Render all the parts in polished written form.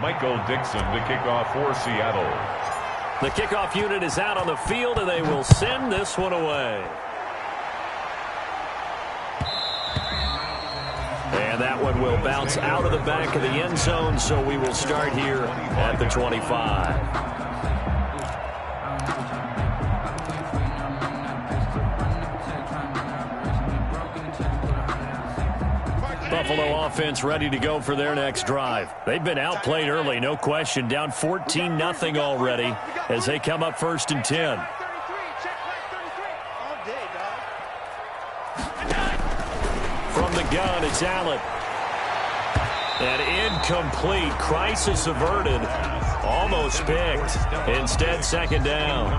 Michael Dixon to kick off for Seattle. The kickoff unit is out on the field, and they will send this one away. And that one will bounce out of the back of the end zone, so we will start here at the 25. Buffalo offense ready to go for their next drive. They've been outplayed early, no question. Down 14-0 already as they come up 1st and 10. From the gun, it's Allen. And incomplete. Crisis averted. Almost picked. Instead, 2nd down.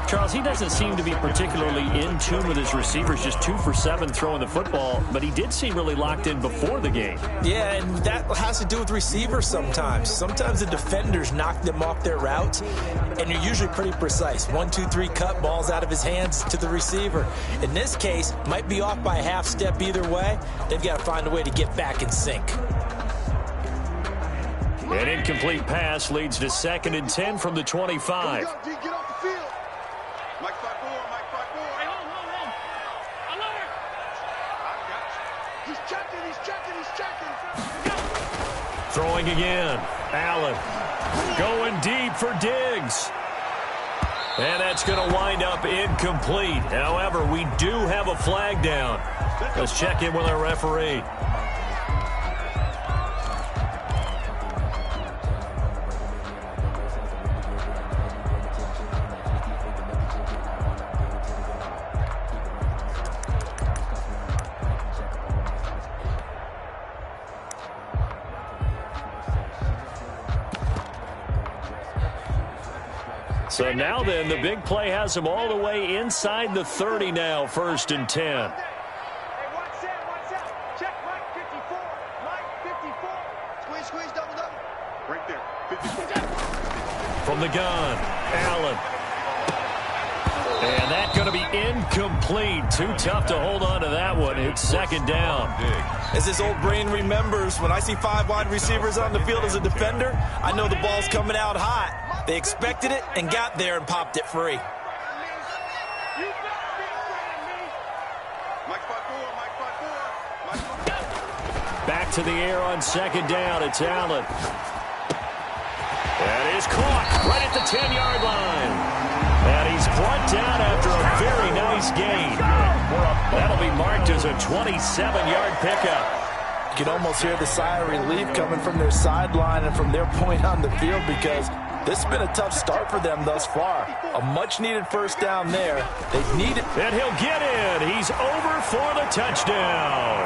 Charles, he doesn't seem to be particularly in tune with his receivers, just 2 for 7 throwing the football, but he did seem really locked in before the game. Yeah, and that has to do with receivers sometimes. Sometimes the defenders knock them off their routes, and you're usually pretty precise. 1, 2, 3 cut, balls out of his hands to the receiver. In this case, might be off by a half step either way. They've got to find a way to get back in sync. An incomplete pass leads to 2nd and 10 from the 25. Throwing again. Allen going deep for Diggs. And that's going to wind up incomplete. However, we do have a flag down. Let's check in with our referee. So now then, the big play has them all the way inside the 30 now, 1st and 10. Hey, watch out. Check Mike 54. Mike 54. Squeeze, double. Right there. 54. From the gun, Allen. And that's going to be incomplete. Too tough to hold on to that one. It's 2nd down. As this old brain remembers, when I see 5 wide receivers on the field as a defender, I know the ball's coming out hot. They expected it and got there and popped it free. Back to the air on 2nd down. It's Allen. That is caught right at the 10-yard line. And he's brought down after a very nice gain. That'll be marked as a 27-yard pickup. You can almost hear the sigh of relief coming from their sideline and from their point on the field, because this has been a tough start for them thus far. A much-needed 1st down there. They need it. And he'll get in. He's over for the touchdown.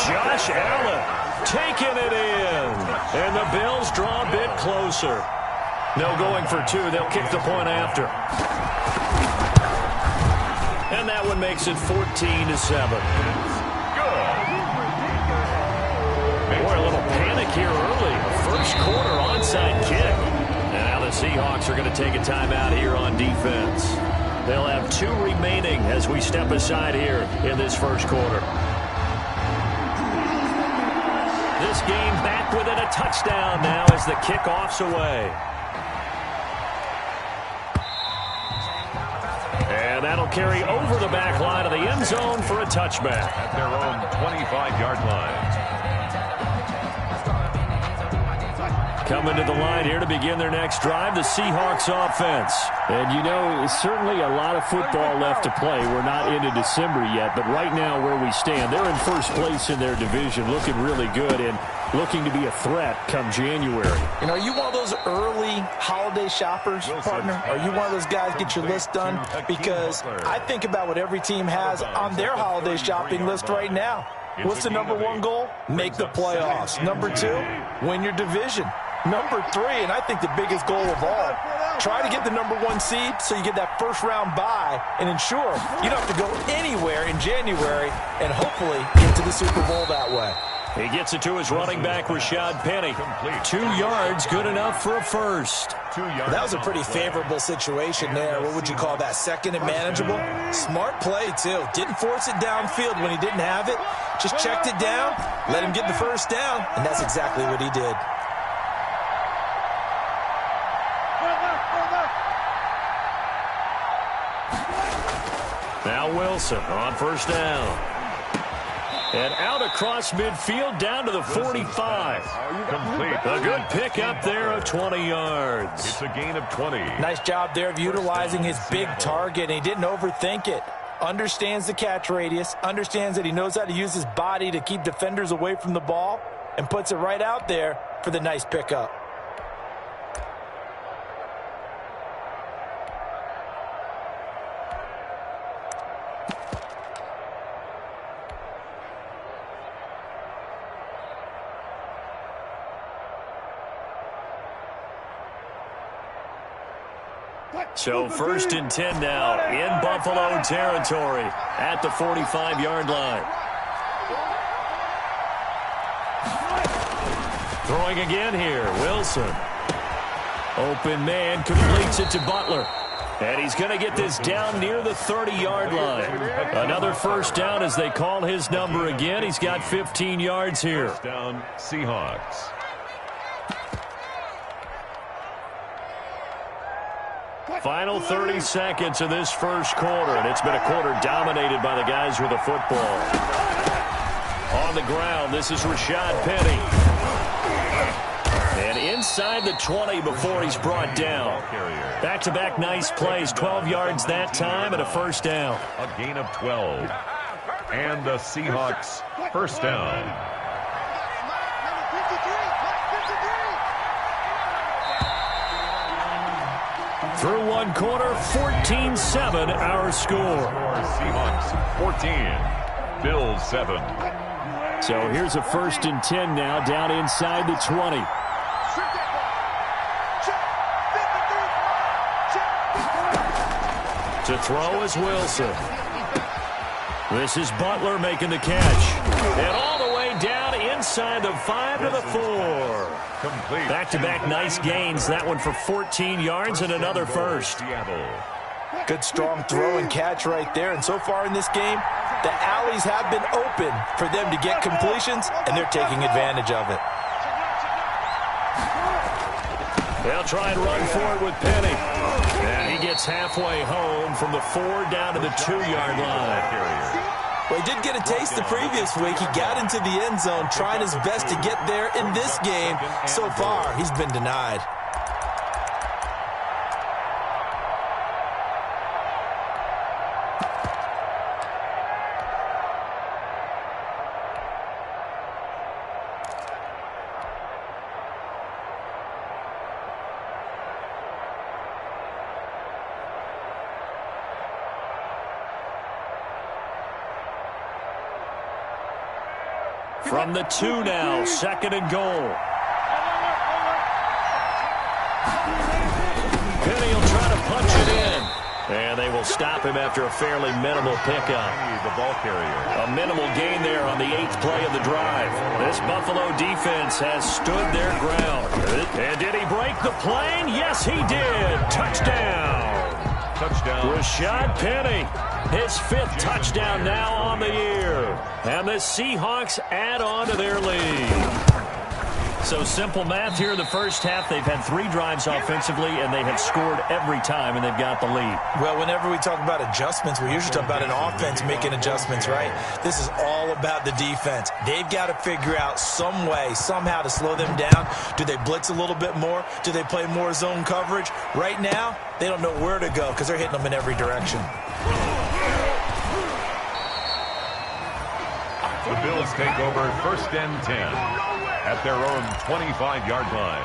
Josh Allen taking it in. And the Bills draw a bit closer. No going for 2. They'll kick the point after. And that one makes it 14-7. Boy, a little panic here early. 1st quarter onside kick. And now the Seahawks are going to take a timeout here on defense. They'll have 2 remaining as we step aside here in this 1st quarter. This game back within a touchdown now as the kickoff's away. And that'll carry over the back line of the end zone for a touchback. At their own 25-yard line. Coming to the line here to begin their next drive, the Seahawks offense. And, you know, certainly a lot of football left to play. We're not into December yet, but right now where we stand, they're in 1st place in their division, looking really good and looking to be a threat come January. You know, are you one of those early holiday shoppers, partner? Are you one of those guys get your list done? Because I think about what every team has on their holiday shopping list right now. What's the number 1 goal? Make the playoffs. Number 2, win your division. Number 3, and I think the biggest goal of all, try to get the number 1 seed so you get that 1st round bye and ensure you don't have to go anywhere in January and hopefully get to the Super Bowl that way. He gets it to his running back, Rashad Penny. 2 yards, good enough for a first. 2 yards. That was a pretty favorable situation there. What would you call that? Second and manageable? Smart play, too. Didn't force it downfield when he didn't have it. Just checked it down, let him get the first down, and that's exactly what he did. Now Wilson on first down. And out across midfield down to the 45. Complete. A good pickup there of 20 yards. It's a gain of 20. Nice job there of utilizing his big target, and he didn't overthink it. Understands the catch radius, understands that he knows how to use his body to keep defenders away from the ball, and puts it right out there for the nice pickup. So 1st and 10 now in Buffalo territory at the 45-yard line. Throwing again here, Wilson. Open man, completes it to Butler. And he's going to get this down near the 30-yard line. Another first down as they call his number again. He's got 15 yards here. First down, Seahawks. Final 30 seconds of this first quarter, and it's been a quarter dominated by the guys with the football. On the ground, this is Rashad Penny. And inside the 20 before he's brought down. Back-to-back nice plays, 12 yards that time and a first down. A gain of 12. And the Seahawks first down. Through one quarter, 14-7 our score. Seahawks 14, Bills 7. So here's a 1st and 10 now down inside the 20. To throw is Wilson. This is Butler making the catch. And all the way down inside the 5 to the 4. Complete. Back-to-back nice gains. That one for 14 yards and another first. Good strong throw and catch right there. And so far in this game, the alleys have been open for them to get completions, and they're taking advantage of it. They'll try and run for it with Penny. And he gets halfway home from the 4 down to the 2-yard line. Well, he did get a taste the previous week. He got into the end zone trying his best to get there in this game. So far, he's been denied. From the 2 now, 2nd and goal. Penny will try to punch it in. And they will stop him after a fairly minimal pickup. The ball carrier. A minimal gain there on the 8th play of the drive. This Buffalo defense has stood their ground. And did he break the plane? Yes, he did. Touchdown. Touchdown. Rashad Penny. His 5th touchdown now on the year. And the Seahawks add on to their lead. So simple math here in the first half. They've had 3 drives offensively, and they have scored every time, and they've got the lead. Well, whenever we talk about adjustments, we usually talk about an offense making adjustments, right? This is all about the defense. They've got to figure out some way, somehow to slow them down. Do they blitz a little bit more? Do they play more zone coverage? Right now, they don't know where to go because they're hitting them in every direction. The Bills take over 1st and 10 at their own 25-yard line.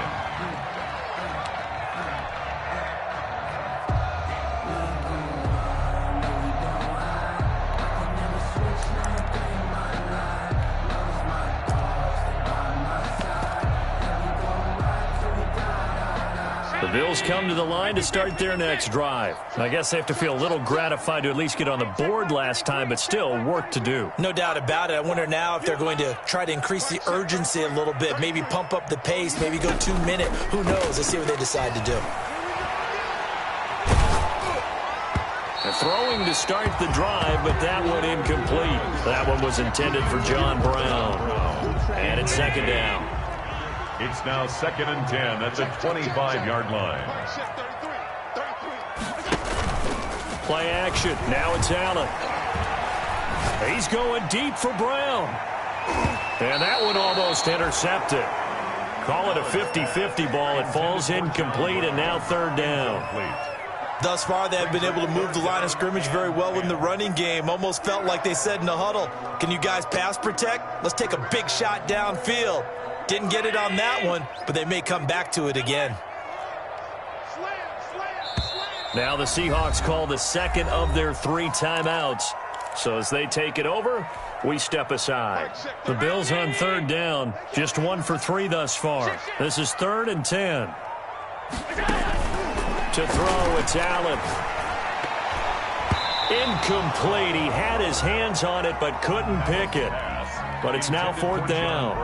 The The Bills come to the line to start their next drive. I guess they have to feel a little gratified to at least get on the board last time, but still work to do. No doubt about it. I wonder now if they're going to try to increase the urgency a little bit, maybe pump up the pace, maybe go 2 minute. Who knows? Let's see what they decide to do. Throwing to start the drive, but that one incomplete. That one was intended for John Brown. And it's second down. It's now 2nd and 10 at the 25-yard line. Play action. Now it's Allen. He's going deep for Brown. And that one almost intercepted. Call it a 50-50 ball. It falls incomplete, and now third down. Thus far, they have been able to move the line of scrimmage very well in the running game. Almost felt like they said in the huddle, can you guys pass protect? Let's take a big shot downfield. Didn't get it on that one, but they may come back to it again. Now the Seahawks call the second of their 3 timeouts. So as they take it over, we step aside. The Bills on third down, just 1 for 3 thus far. This is 3rd and 10. To throw, it's Allen. Incomplete. He had his hands on it but couldn't pick it. But it's now 4th down.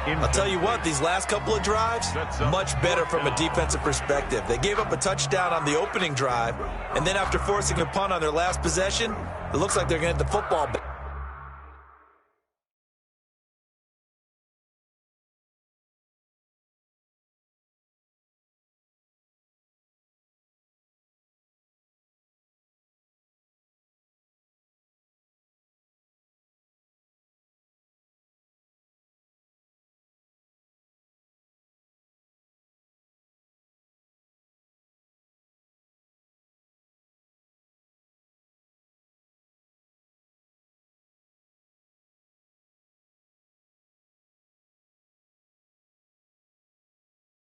I'll tell you what, these last couple of drives, much better from a defensive perspective. They gave up a touchdown on the opening drive, and then after forcing a punt on their last possession, it looks like they're going to get the football back.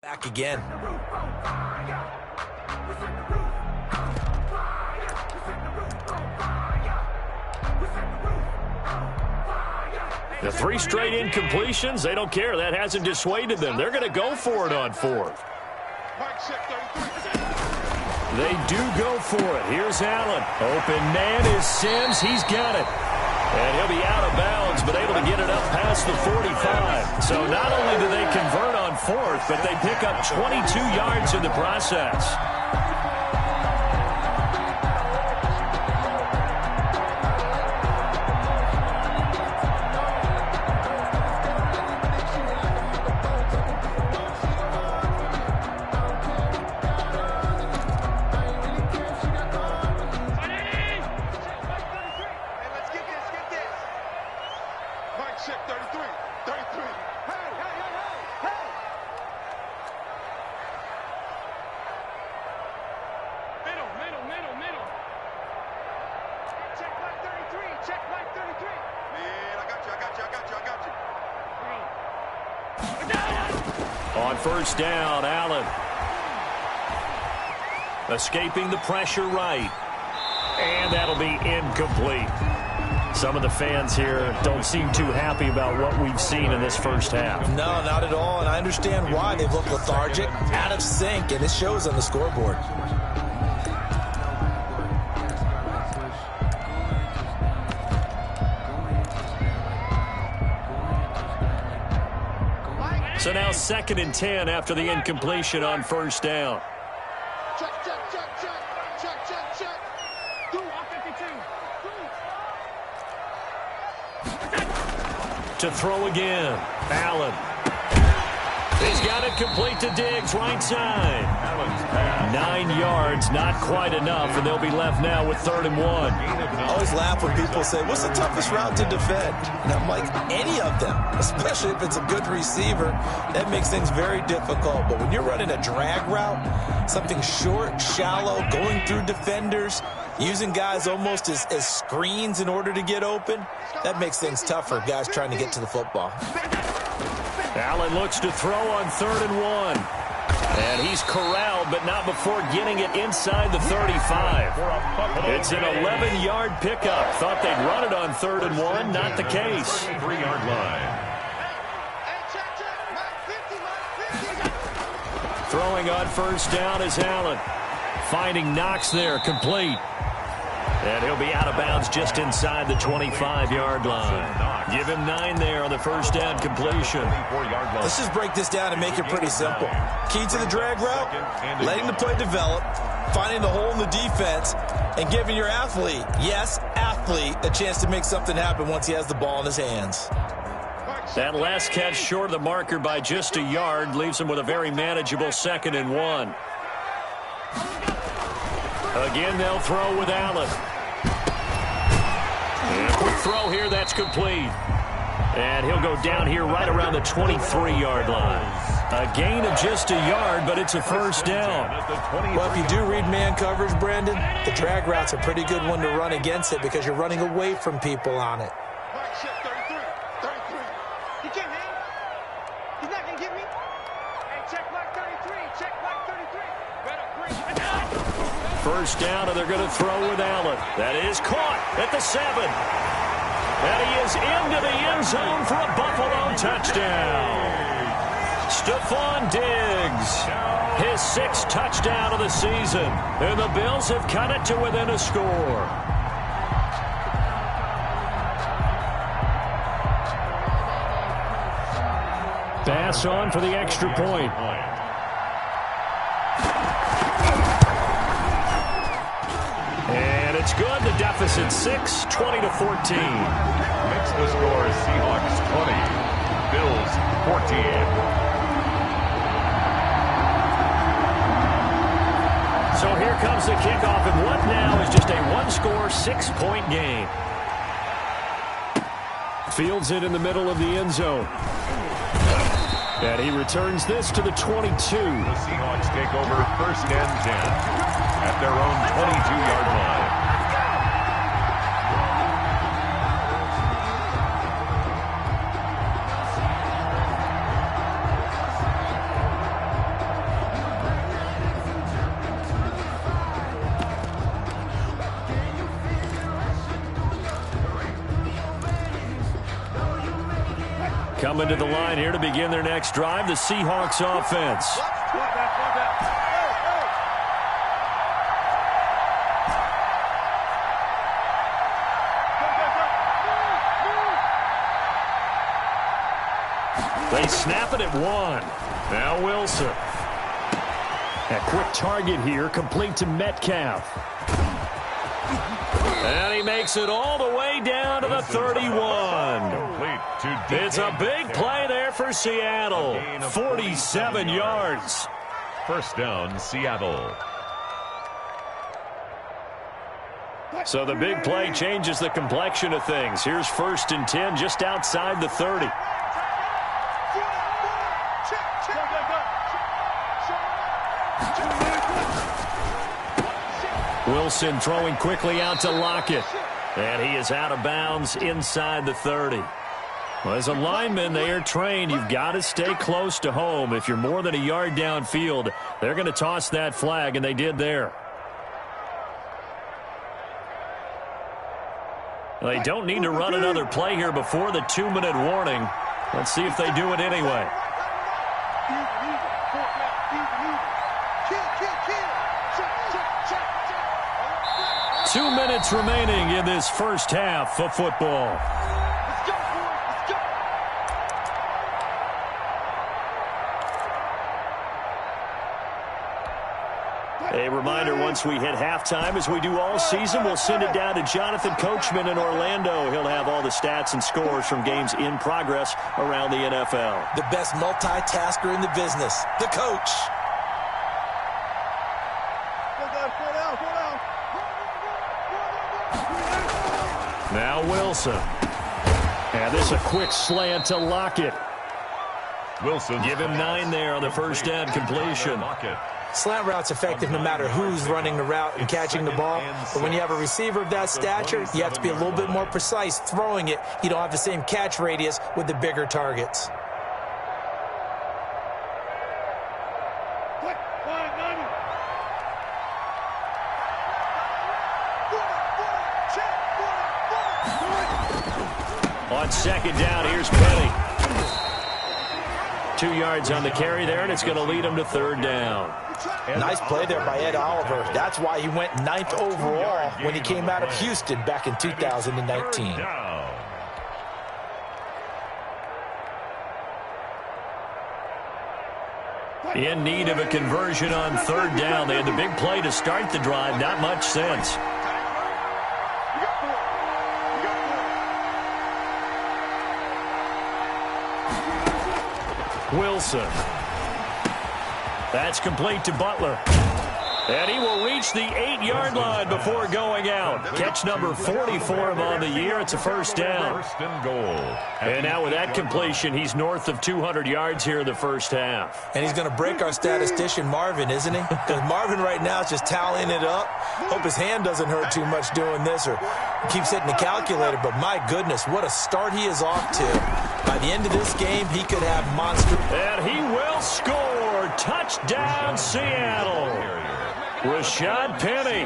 Back again. The 3 straight incompletions, they don't care. That hasn't dissuaded them. They're going to go for it on 4th. They do go for it. Here's Allen. Open man is Sims. He's got it. And he'll be out of bounds, but able to get it up past the 45. So not only do they convert on 4th, but they pick up 22 yards in the process. On first down, Allen. Escaping the pressure right. And that'll be incomplete. Some of the fans here don't seem too happy about what we've seen in this first half. No, not at all, and I understand why. They've looked lethargic, out of sync, and it shows on the scoreboard. So now 2nd and 10 after the incompletion on first down. Check, check, check, check, check, check, check. Do 52. To throw again, Allen. He's got it complete to Diggs, right side. 9 yards, not quite enough, and they'll be left now with 3rd and 1. I always laugh when people say, what's the toughest route to defend? And I'm like, any of them, especially if it's a good receiver. That makes things very difficult. But when you're running a drag route, something short, shallow, going through defenders, using guys almost as screens in order to get open, that makes things tough for guys trying to get to the football. Allen looks to throw on 3rd and 1. And he's corralled, but not before getting it inside the 35. It's an 11-yard pickup. Thought they'd run it on 3rd and 1. Not the case. 3-yard line. Throwing on first down is Allen. Finding Knox there, complete. And he'll be out of bounds just inside the 25-yard line. Give him 9 there on the first down completion. Let's just break this down and make it pretty simple. Key to the drag route, letting the play develop, finding the hole in the defense, and giving your athlete, yes, athlete, a chance to make something happen once he has the ball in his hands. That last catch short of the marker by just a yard leaves him with a very manageable 2nd and 1. Again, they'll throw with Allen. And a quick throw here, that's complete. And he'll go down here right around the 23-yard line. A gain of just a yard, but it's a first down. Well, if you do read man coverage, Brandon, the drag route's a pretty good one to run against it because you're running away from people on it. He can't hang. He's not going to get me. Hey, check mark 33. Check mark 33. First down, and they're going to throw with Allen. That is caught at the 7. And he is into the end zone for a Buffalo touchdown. Stephon Diggs, his 6th touchdown of the season. And the Bills have cut it to within a score. Pass on for the extra point. And it's good. The deficit 6, 20-14. Makes the score Seahawks 20, Bills 14. So here comes the kickoff, and what now is just a one-score, 6-point game. Fields it in the middle of the end zone. And he returns this to the 22. The Seahawks take over 1st and 10 at their own 22-yard line. Coming to the line here to begin their next drive, the Seahawks offense. They snap it at 1. Now Wilson. A quick target here, complete to Metcalf. And he makes it all the way down to the 31. It's a big play there for Seattle. 47 yards. First down, Seattle. So the big play changes the complexion of things. Here's 1st and 10 just outside the 30. Wilson throwing quickly out to Lockett. And he is out of bounds inside the 30. Well, as a lineman, they are trained. You've got to stay close to home. If you're more than a yard downfield, they're going to toss that flag, and they did there. They don't need to run another play here before the 2-minute warning. Let's see if they do it anyway. Two minutes remaining in this first half of football. A reminder, once we hit halftime, as we do all season, we'll send it down to Jonathan Coachman in Orlando. He'll have all the stats and scores from games in progress around the NFL. The best multitasker in the business, the coach. Now Wilson. And this a quick slant to Lockett. Wilson. Give him 9 there on the first down completion. Slant route's effective no matter who's running the route and catching the ball. But when you have a receiver of that stature, you have to be a little bit more precise throwing it. You don't have the same catch radius with the bigger targets. On second down, here's Penny. 2 yards on the carry there, and it's going to lead him to 3rd down. Nice play there by Ed Oliver. That's why he went 9th overall when he came out of Houston back in 2019. In need of a conversion on 3rd down. They had the big play to start the drive. Not much sense. Wilson. That's complete to Butler. And he will reach the 8-yard line before going out. Catch number 40 for him on the year. It's a 1st down. 1st and goal. And now with that completion, he's north of 200 yards here in the 1st half. And he's going to break our statistician Marvin, isn't he? Because Marvin right now is just tallying it up. Hope his hand doesn't hurt too much doing this or keeps hitting the calculator. But my goodness, what a start he is off to. By the end of this game, he could have monster. And he will score. Touchdown, Seattle. Rashad Penny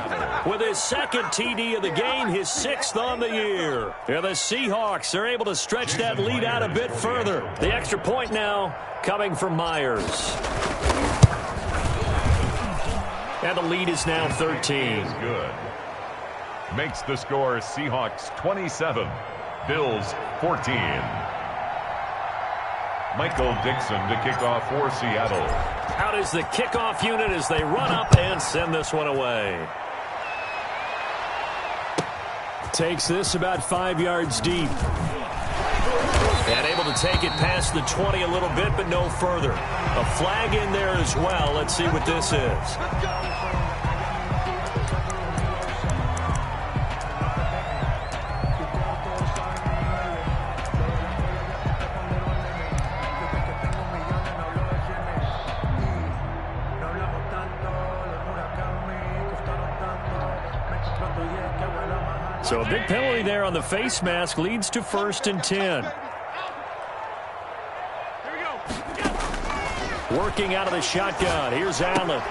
with his 2nd TD of the game, his 6th on the year. And the Seahawks are able to stretch that lead out a bit further. The extra point now coming from Myers. And the lead is now 13. Good. Makes the score Seahawks 27, Bills 14. Michael Dixon to kick off for Seattle. Out is the kickoff unit as they run up and send this one away. Takes this about 5 yards deep. And able to take it past the 20 a little bit, but no further. A flag in there as well. Let's see what this is. So a big penalty there on the face mask leads to 1st and 10. Working out of the shotgun. Here's Allen.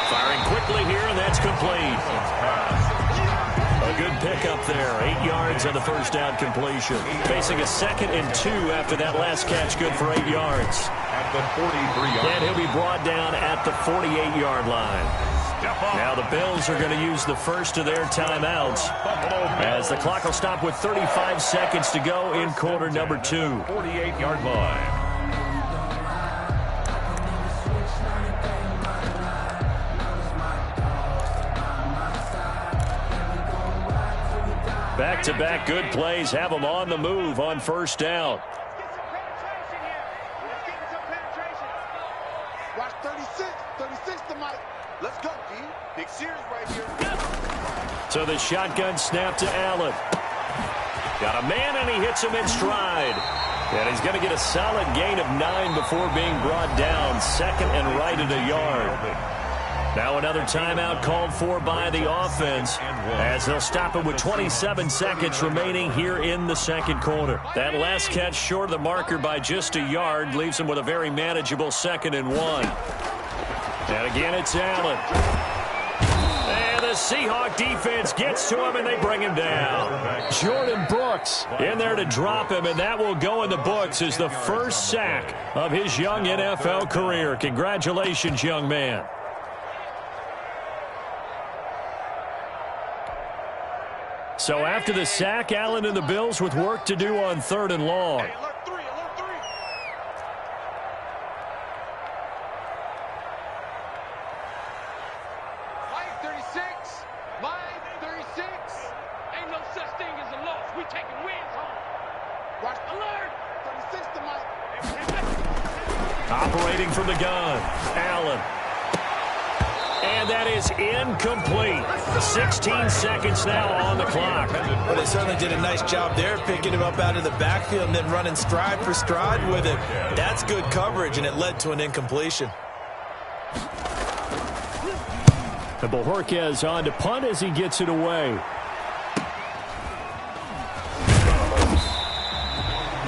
Firing quickly here, and that's complete. A good pickup there. 8 yards on the 1st down completion. Facing a 2nd and 2 after that last catch. Good for 8 yards. At the 43-yard line. And he'll be brought down at the 48-yard line. Now the Bills are going to use the first of their timeouts as the clock will stop with 35 seconds to go in quarter number 2. 48-yard line. Back-to-back good plays have them on the move on 1st down. Watch 36 to Mike. Let's go, D. Big series right here. So the shotgun snap to Allen. Got a man, and he hits him in stride. And he's going to get a solid gain of 9 before being brought down. 2nd and right at a yard. Now another timeout called for by the offense as they'll stop it with 27 seconds remaining here in the 2nd quarter. That last catch short of the marker by just a yard leaves them with a very manageable 2nd and 1. And again, it's Allen. And the Seahawk defense gets to him, and they bring him down. Jordan Brooks in there to drop him, and that will go in the books as the first sack of his young NFL career. Congratulations, young man. So after the sack, Allen and the Bills with work to do on 3rd and long. Operating from the gun, Allen. And that is incomplete. 16 seconds now on the clock. Well, they certainly did a nice job there, picking him up out of the backfield and then running stride for stride with it. That's good coverage, and it led to an incompletion. And Bojorquez on to punt as he gets it away.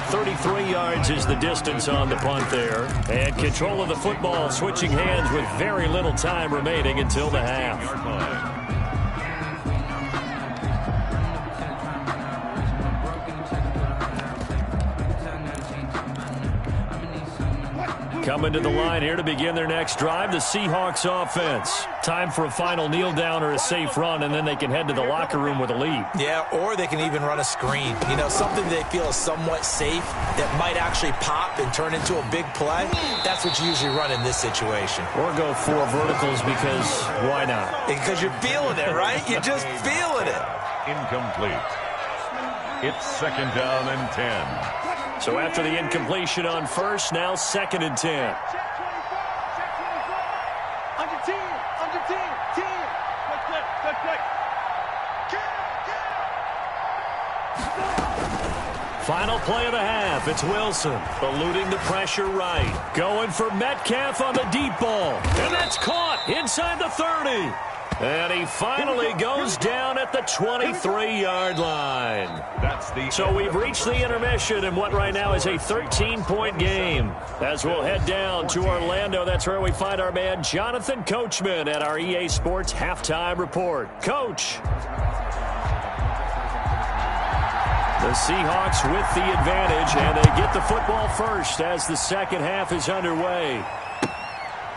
33 yards is the distance on the punt there. And control of the football switching hands with very little time remaining until the half. Coming to the line here to begin their next drive, the Seahawks offense. Time for a final kneel down or a safe run, and then they can head to the locker room with a lead. Yeah, or they can even run a screen. You know, something they feel is somewhat safe that might actually pop and turn into a big play. That's what you usually run in this situation. Or go 4 verticals because why not? Because you're feeling it, right? You're just feeling it. Incomplete. It's 2nd down and 10. So after the incompletion on first, now 2nd and 10. Check 24, check 24. Under 10, under 10, 10. Quick. Final play of the half. It's Wilson eluding the pressure right. Going for Metcalf on the deep ball. And that's caught inside the 30. And he finally goes down at the 23-yard line. So we've reached the intermission in what right now is a 13-point game. As we'll head down to Orlando, that's where we find our man Jonathan Coachman at our EA Sports Halftime Report. Coach. The Seahawks with the advantage, and they get the football first as the second half is underway.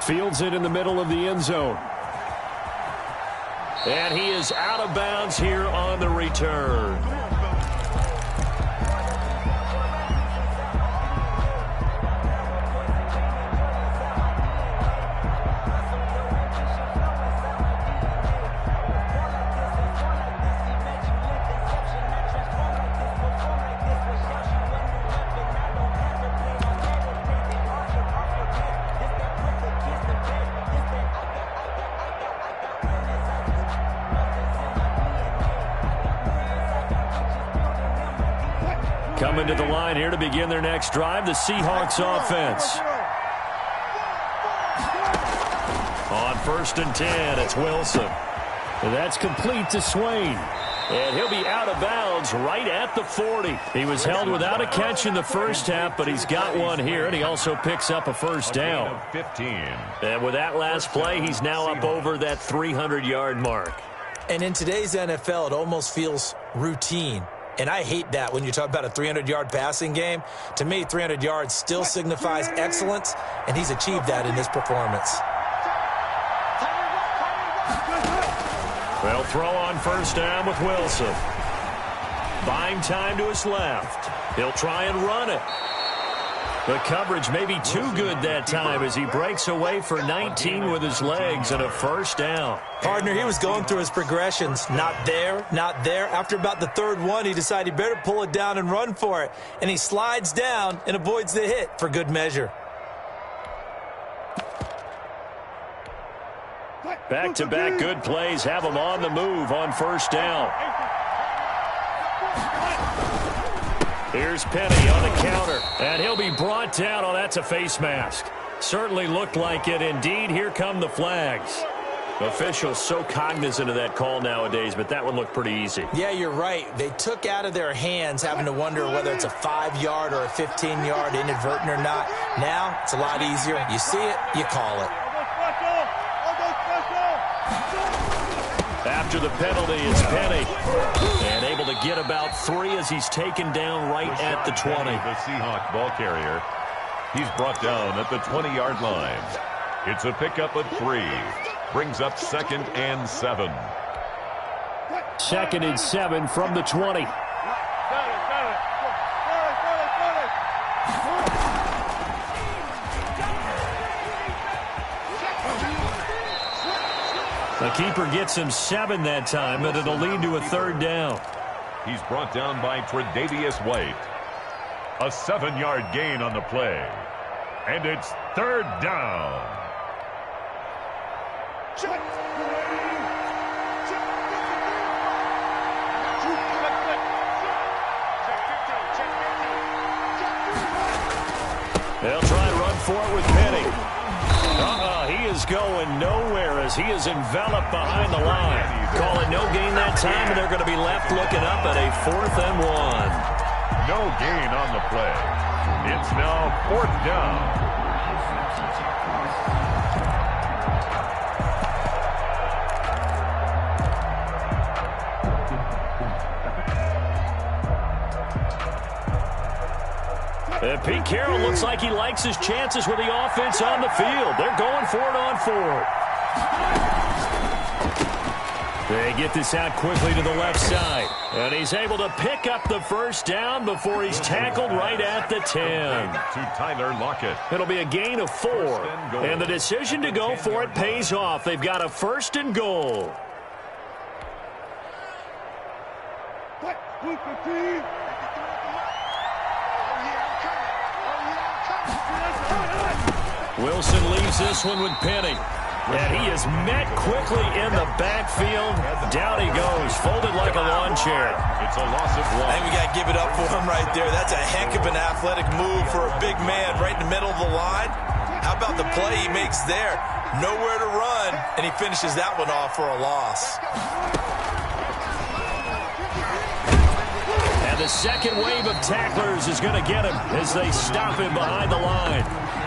Fields it in the middle of the end zone. And he is out of bounds here on the return. Coming to the line here to begin their next drive, the Seahawks offense. On 1st and 10, it's Wilson. And that's complete to Swain. And he'll be out of bounds right at the 40. He was held without a catch in the first half, but he's got one here, and he also picks up a first down. 15. And with that last play, he's now up over that 300-yard mark. And in today's NFL, it almost feels routine. And I hate that when you talk about a 300-yard passing game. To me, 300 yards still signifies excellence, and he's achieved that in this performance. They'll throw on first down with Wilson. Buying time to his left. He'll try and run it. The coverage may be too good that time as he breaks away for 19 with his legs and a first down. Partner, he was going through his progressions. Not there, not there. After about the 3rd one, he decided he better pull it down and run for it. And he slides down and avoids the hit for good measure. Back-to-back good plays have him on the move on first down. Here's Penny on the counter, and he'll be brought down. Oh, that's a face mask. Certainly looked like it. Indeed, here come the flags. Officials so cognizant of that call nowadays, but that one looked pretty easy. Yeah, you're right. They took out of their hands having to wonder whether it's a 5-yard or a 15-yard inadvertent or not. Now, it's a lot easier. You see it, you call it. After the penalty, it's Penny. And able to get about 3 as he's taken down right at the 20. The Seahawk ball carrier. He's brought down at the 20-yard line. It's a pickup of 3. Brings up 2nd and 7. 2nd and 7 from the 20. The keeper gets him 7 that time, but it'll lead to a 3rd down. He's brought down by Tre'Davious White. A 7-yard gain on the play. And it's 3rd down. They'll try to run for it with Penny. He is going nowhere as he is enveloped behind the line. Calling no gain that time, and they're going to be left looking up at a 4th and 1. No gain on the play. It's now 4th down. Pete Carroll looks like he likes his chances with the offense on the field. They're going for it on 4. They get this out quickly to the left side. And he's able to pick up the first down before he's tackled right at the 10. To Tyler Lockett. It'll be a gain of 4. And the decision to go for it pays off. They've got a 1st and goal. Wilson leaves this one with Penny. And he is met quickly in the backfield. Down he goes, folded like a lawn chair. It's a loss of 1. I think we got to give it up for him right there. That's a heck of an athletic move for a big man right in the middle of the line. How about the play he makes there? Nowhere to run, and he finishes that one off for a loss. And the second wave of tacklers is going to get him as they stop him behind the line.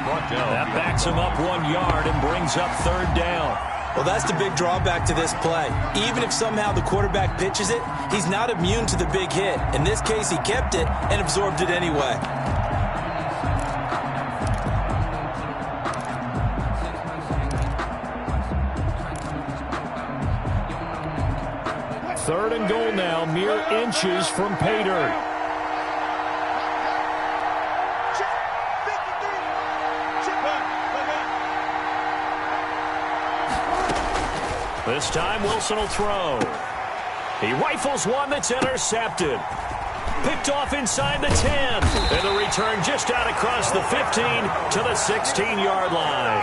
That backs him up 1 yard and brings up 3rd down. Well, that's the big drawback to this play. Even if somehow the quarterback pitches it, he's not immune to the big hit. In this case, he kept it and absorbed it anyway. Third and goal now, mere inches from pay dirt. This time Wilson will throw. He rifles one that's intercepted. Picked off inside the 10. And the return just out across the 15 to the 16-yard line.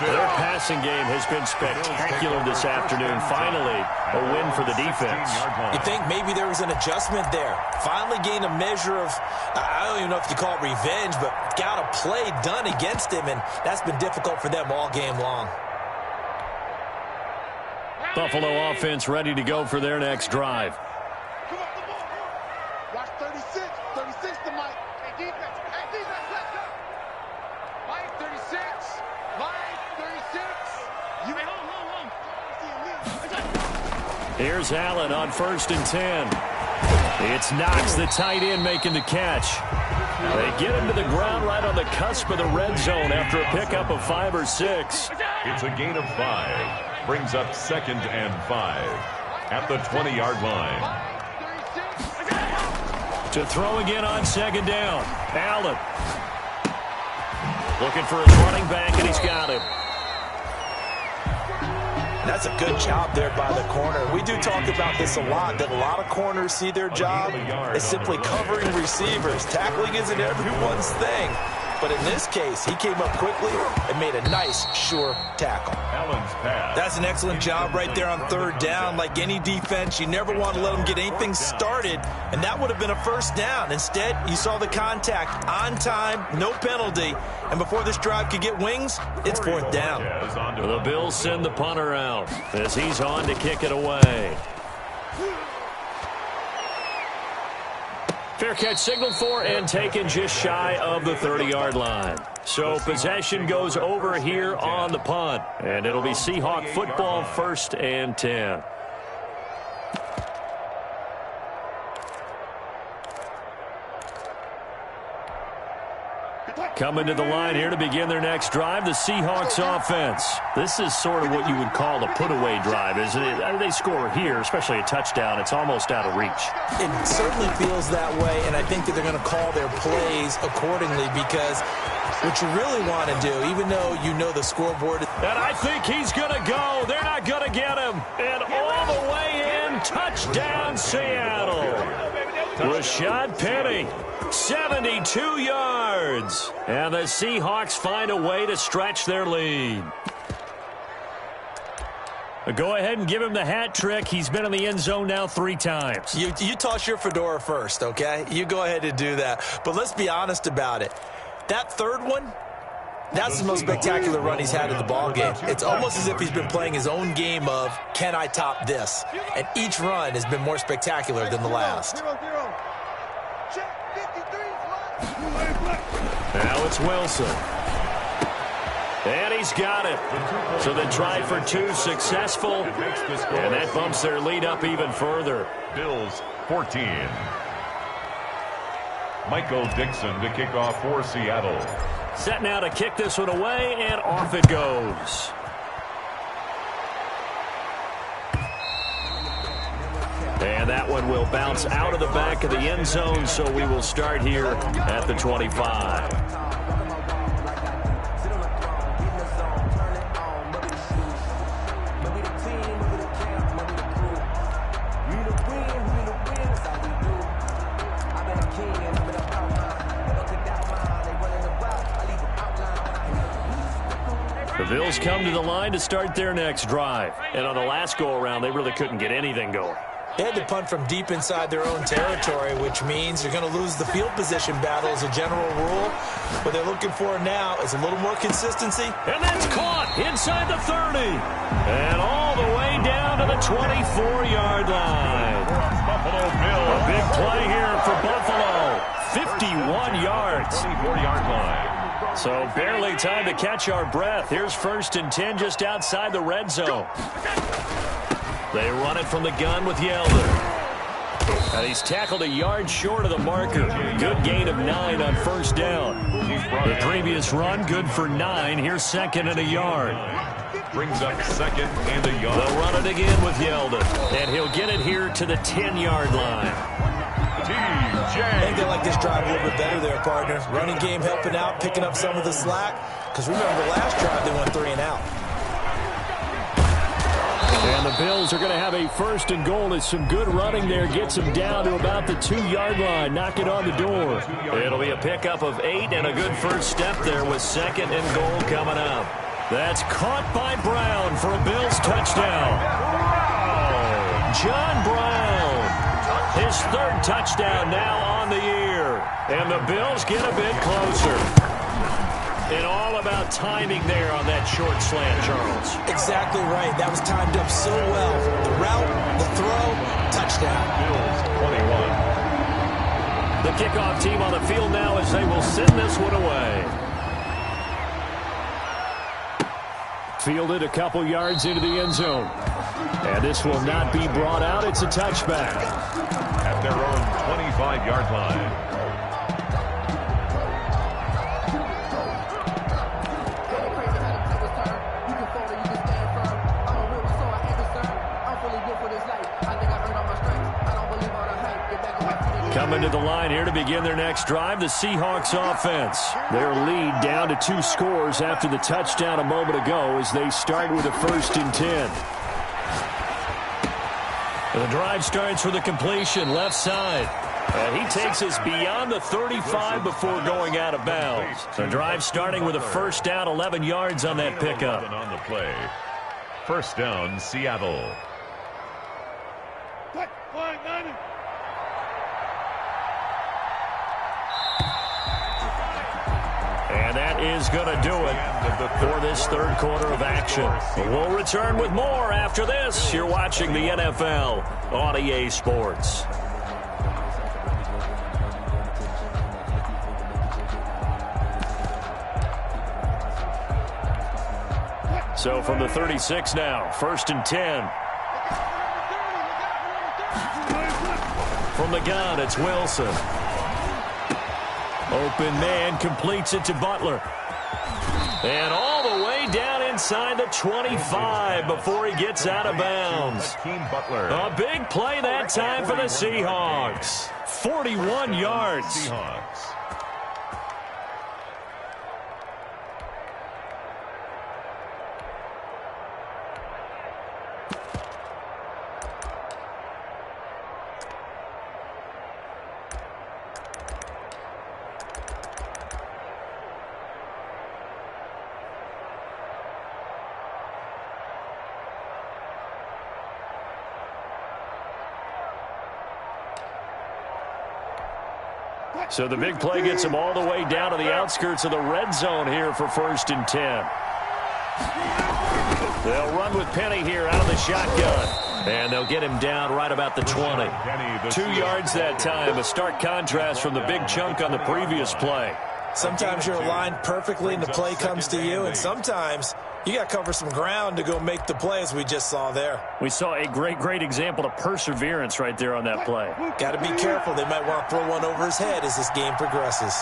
Their passing game has been spectacular this afternoon. Finally, a win for the defense. You think maybe there was an adjustment there. Finally gained a measure of, I don't even know if you call it revenge, but got a play done against him, and that's been difficult for them all game long. Buffalo offense ready to go for their next drive. Come up the ball. Watch 36. 36 to Mike. Hey, defense. Hey, defense, let's go. Mike, 36. Mike, 36. You hey, hold. Here's Allen on 1st and 10. It's Knox, the tight end, making the catch. They get him to the ground right on the cusp of the red zone after a pickup of 5 or 6. It's a gain of 5. Brings up 2nd and 5 at the 20-yard line. To throw again on 2nd down. Allen looking for his running back, and he's got him. That's a good job there by the corner. We do talk about this a lot, that a lot of corners see their job as simply covering receivers. Tackling isn't everyone's thing. But in this case, he came up quickly and made a nice, sure tackle. Allen's pass. That's an excellent job right there on 3rd down. Like any defense, you never want to let them get anything started, and that would have been a 1st down. Instead, you saw the contact on time, no penalty, and before this drive could get wings, it's 4th down. The Bills send the punter out as he's on to kick it away. Fair catch signaled for and taken just shy of the 30-yard line. So possession goes over here on the punt. And it'll be Seahawk football, 1st and 10. Coming to the line here to begin their next drive, the Seahawks offense. This is sort of what you would call a put-away drive, isn't it? They score here, especially a touchdown. It's almost out of reach. It certainly feels that way, and I think that they're going to call their plays accordingly because what you really want to do, even though you know the scoreboard. And I think he's going to go. They're not going to get him. And all the way in, touchdown Seattle. Rashad Penny. 72 yards. And the Seahawks find a way to stretch their lead. Go ahead and give him the hat trick. He's been in the end zone now 3 times. You toss your fedora first, okay? You go ahead and do that. But let's be honest about it. That 3rd one, that's the most spectacular run he's had in the ballgame. It's almost as if he's been playing his own game of, can I top this? And each run has been more spectacular than the last. Now it's Wilson. And he's got it. So the try for 2 successful. And that bumps their lead up even further. Bills 14. Michael Dixon to kick off for Seattle. Set now to kick this one away, and off it goes. And that one will bounce out of the back of the end zone, so we will start here at the 25. The Bills come to the line to start their next drive. And on the last go-around, they really couldn't get anything going. They had to punt from deep inside their own territory, which means you're going to lose the field position battle as a general rule. What they're looking for now is a little more consistency. And that's caught inside the 30. And all the way down to the 24-yard line. Buffalo Bills. A big play here for Buffalo. 51 yards. 24-yard line. So barely time to catch our breath. Here's 1st and 10 just outside the red zone. They run it from the gun with Yeldon. And he's tackled a yard short of the marker. Good gain of 9 on 1st down. The previous run, good for 9. Here's 2nd and a yard. Brings up 2nd and a yard. They'll run it again with Yeldon. And he'll get it here to the 10-yard line. I think they like this drive a little bit better there, partner. Running game helping out, picking up some of the slack. Because remember, the last drive they went 3 and out. And the Bills are going to have a 1st and goal. It's some good running there. Gets them down to about the 2-yard line. Knock it on the door. It'll be a pickup of 8 and a good first step there with 2nd and goal coming up. That's caught by Brown for a Bills touchdown. John Brown. His 3rd touchdown now on the year. And the Bills get a bit closer. And all about timing there on that short slant, Charles. Exactly right. That was timed up so well. The route, the throw, touchdown. Bills 21. The kickoff team on the field now as they will send this one away. Fielded a couple yards into the end zone. And this will not be brought out. It's a touchback. At their own 25-yard line. Coming to the line here to begin their next drive, the Seahawks offense. Their lead down to 2 scores after the touchdown a moment ago as they start with a 1st and 10. The drive starts with a completion left side. And he takes us beyond the 35 before going out of bounds. The drive starting with a 1st down, 11 yards on that pickup. On the play. 1st down, Seattle. And that is going to do it for this 3rd quarter of action. We'll return with more after this. You're watching the NFL on EA Sports. So from the 36 now, 1st and 10. From the gun, it's Wilson. Open man completes it to Butler. And all the way down inside the 25 before he gets out of bounds. Butler. A big play that time for the Seahawks. 41 yards. Seahawks. So the big play gets him all the way down to the outskirts of the red zone here for 1st and 10. They'll run with Penny here out of the shotgun. And they'll get him down right about the 20. 2 yards that time, a stark contrast from the big chunk on the previous play. Sometimes you're aligned perfectly and the play comes to you, and sometimes You got to cover some ground to go make the play, as we just saw there. We saw a great example of perseverance right there on that play. Got to be careful. They might want to throw one over his head as this game progresses.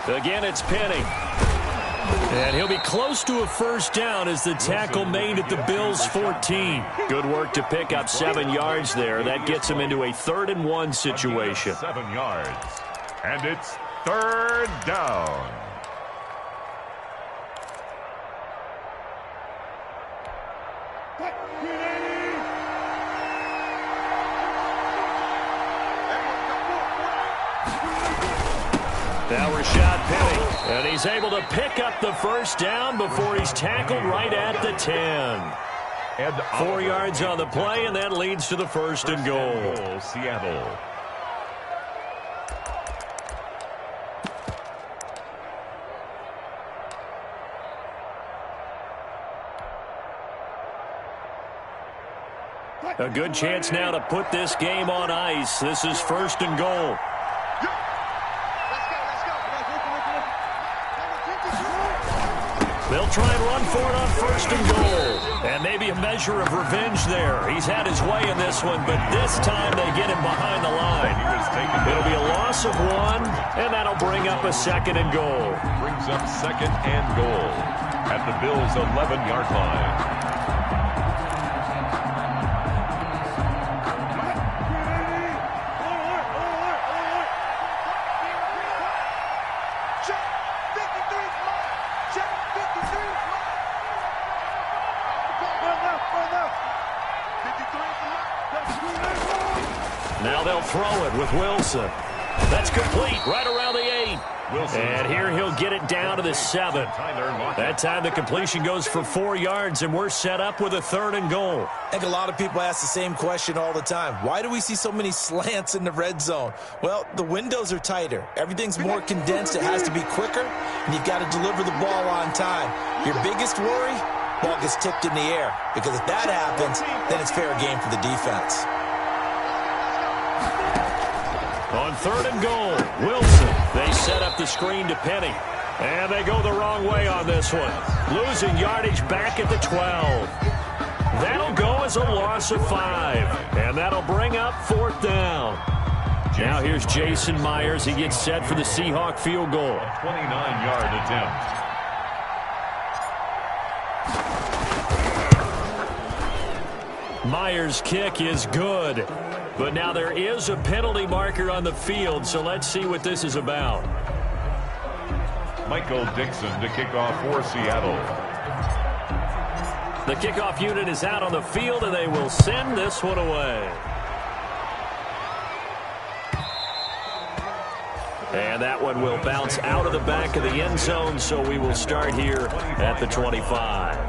Again, it's Penny. And he'll be close to a first down as the tackle made at the Bills' 14. Good work to pick up 7 yards there. That gets him into a 3rd-and-1 situation. 7 yards. And it's 3rd down. Now Rashad Penny, and he's able to pick up the first down before he's tackled right at the 10. 4 yards on the play, and that leads to the 1st and goal. Seattle. A good chance now to put this game on ice. This is 1st and goal. They'll try and run for it on 1st and goal. And maybe a measure of revenge there. He's had his way in this one, but this time they get him behind the line. It'll be a loss of 1, and that'll bring up a 2nd and goal. Brings up 2nd and goal at the Bills' 11-yard line. Now they'll throw it with Wilson. That's complete right around the 8. And here he'll get it down to the 7. That time the completion goes for 4 yards, and we're set up with a 3rd and goal. I think a lot of people ask the same question all the time. Why do we see so many slants in the red zone? Well, the windows are tighter. Everything's more condensed. It has to be quicker, and you've got to deliver the ball on time. Your biggest worry? Ball gets tipped in the air, because if that happens, then it's fair game for the defense. On 3rd and goal, Wilson. They set up the screen to Penny. And they go the wrong way on this one. Losing yardage back at the 12. That'll go as a loss of 5. And that'll bring up 4th down. Now here's Jason Myers. He gets set for the Seahawk field goal. 29-yard attempt. Myers' kick is good. But now there is a penalty marker on the field, so let's see what this is about. Michael Dixon to kick off for Seattle. The kickoff unit is out on the field, and they will send this one away. And that one will bounce out of the back of the end zone, so we will start here at the 25.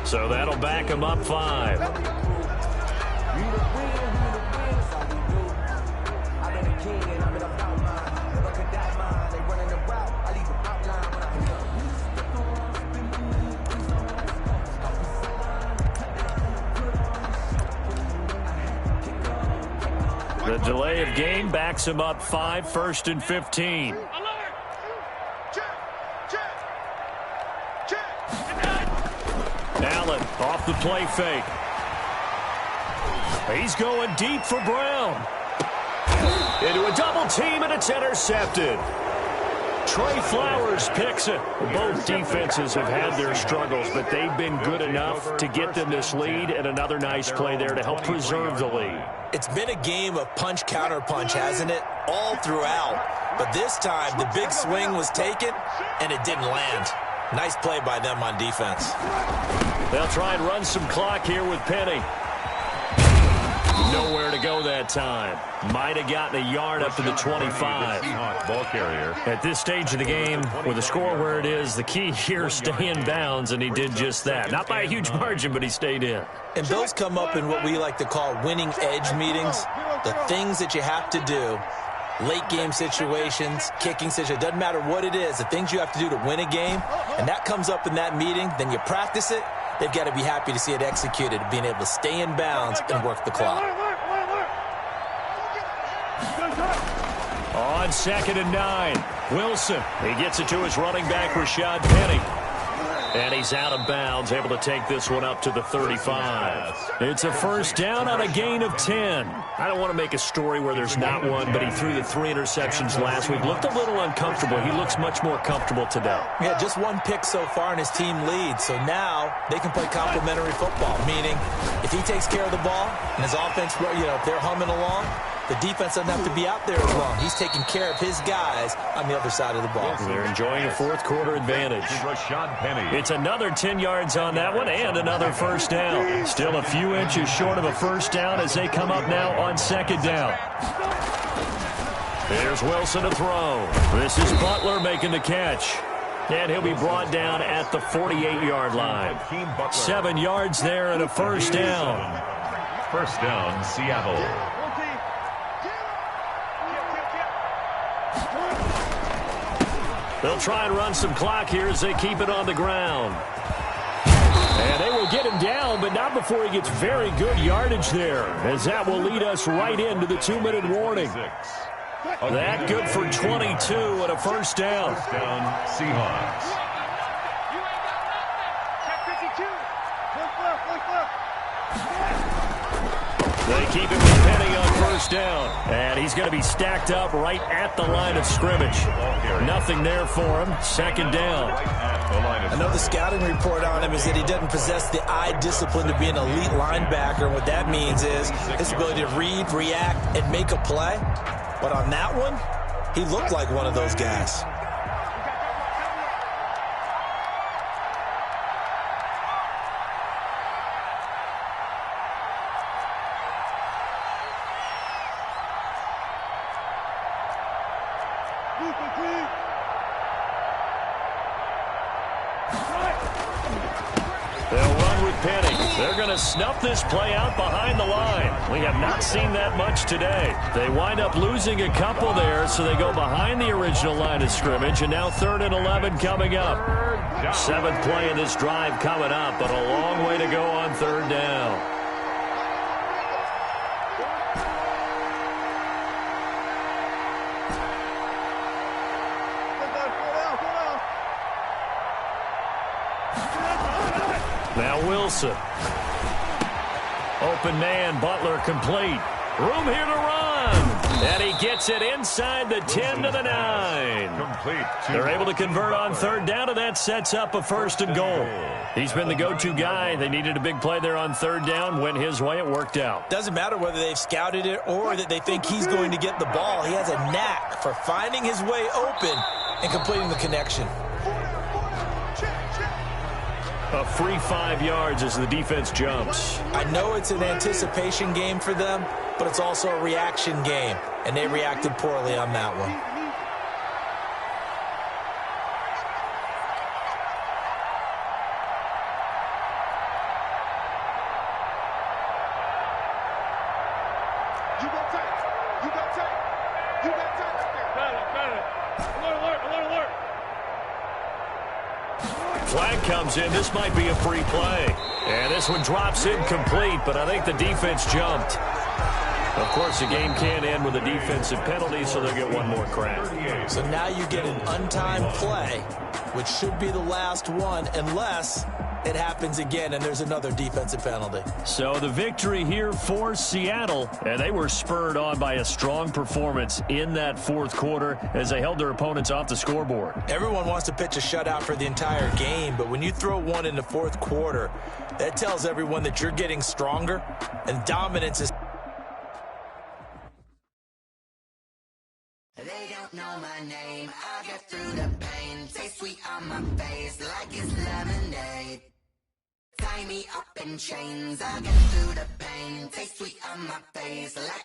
So that'll back him up 5. The delay of game backs him up 5, 1st and 15. Allen off the play fake. He's going deep for Brown. Into a double team, and it's intercepted. Trey Flowers picks it. Both defenses have had their struggles, but they've been good enough to get them this lead, and another nice play there to help preserve the lead. It's been a game of punch-counter-punch, hasn't it? All throughout. But this time, the big swing was taken, and it didn't land. Nice play by them on defense. They'll try and run some clock here with Penny. Nowhere to go that time. Might have gotten a yard up to the 25. Ball carrier. At this stage of the game, with the score where it is, the key here is stay in bounds, and he did just that. Not by a huge margin, but he stayed in. And those come up in what we like to call winning edge meetings. The things that you have to do. Late game situations, kicking situations, doesn't matter what it is, the things you have to do to win a game, and that comes up in that meeting, then you practice it. They've got to be happy to see it executed, being able to stay in bounds and work the clock. On 2nd and 9, Wilson. He gets it to his running back, Rashad Penny. And he's out of bounds, able to take this one up to the 35. It's a first down on a gain of 10. I don't want to make a story where there's not one, but he threw the 3 interceptions last week. Looked a little uncomfortable. He looks much more comfortable today. Yeah, just one pick so far and his team leads. So now they can play complementary football, meaning if he takes care of the ball and his offense, if they're humming along, the defense doesn't have to be out there as long. He's taking care of his guys on the other side of the ball. They're enjoying a fourth-quarter advantage. Rashad Penny. It's another 10 yards on that one and another first down. Still a few inches short of a first down as they come up now on 2nd down. Here's Wilson to throw. This is Butler making the catch. And he'll be brought down at the 48-yard line. 7 yards there and a first down. First down, Seattle. They'll try and run some clock here as they keep it on the ground. And they will get him down, but not before he gets very good yardage there, as that will lead us right into the 2-minute warning. That good for 22 and a first down. First down, Seahawks. They keep it with Penny on first down. And he's going to be stacked up right at the line of scrimmage. Nothing there for him. 2nd down. I know the scouting report on him is that he doesn't possess the eye discipline to be an elite linebacker. What that means is his ability to read, react, and make a play. But on that one, he looked like one of those guys. They'll run with Penny. They're going to snuff this play out behind the line. We have not seen that much today. They wind up losing a couple there, so they go behind the original line of scrimmage, and now 3rd and 11 coming up. 7th play in this drive coming up, but a long way to go on 3rd down. Now Wilson. Open man, Butler complete. Room here to run. And he gets it inside the 10 to the 9. Complete. They're able to convert on 3rd down, and that sets up a 1st and goal. He's been the go-to guy. They needed a big play there on 3rd down. Went his way. It worked out. Doesn't matter whether they've scouted it or that they think he's going to get the ball. He has a knack for finding his way open and completing the connection. A free 5 yards as the defense jumps. I know it's an anticipation game for them, but it's also a reaction game, and they reacted poorly on that one. You got tight. You got tight. You got tight right there. Got it. Alert. Flag comes in. This might be a free play. And this one drops incomplete, but I think the defense jumped. Of course, the game can end with a defensive penalty, so they'll get one more crack. So now you get an untimed play, which should be the last one unless it happens again and there's another defensive penalty. So the victory here for Seattle, and they were spurred on by a strong performance in that fourth quarter as they held their opponents off the scoreboard. Everyone wants to pitch a shutout for the entire game, but when you throw one in the fourth quarter, that tells everyone that you're getting stronger, and dominance is... They don't know my name. I get through the pain. Taste sweet on my face like it's lemonade. Tie me up in chains. I get through the pain. Taste sweet on my face like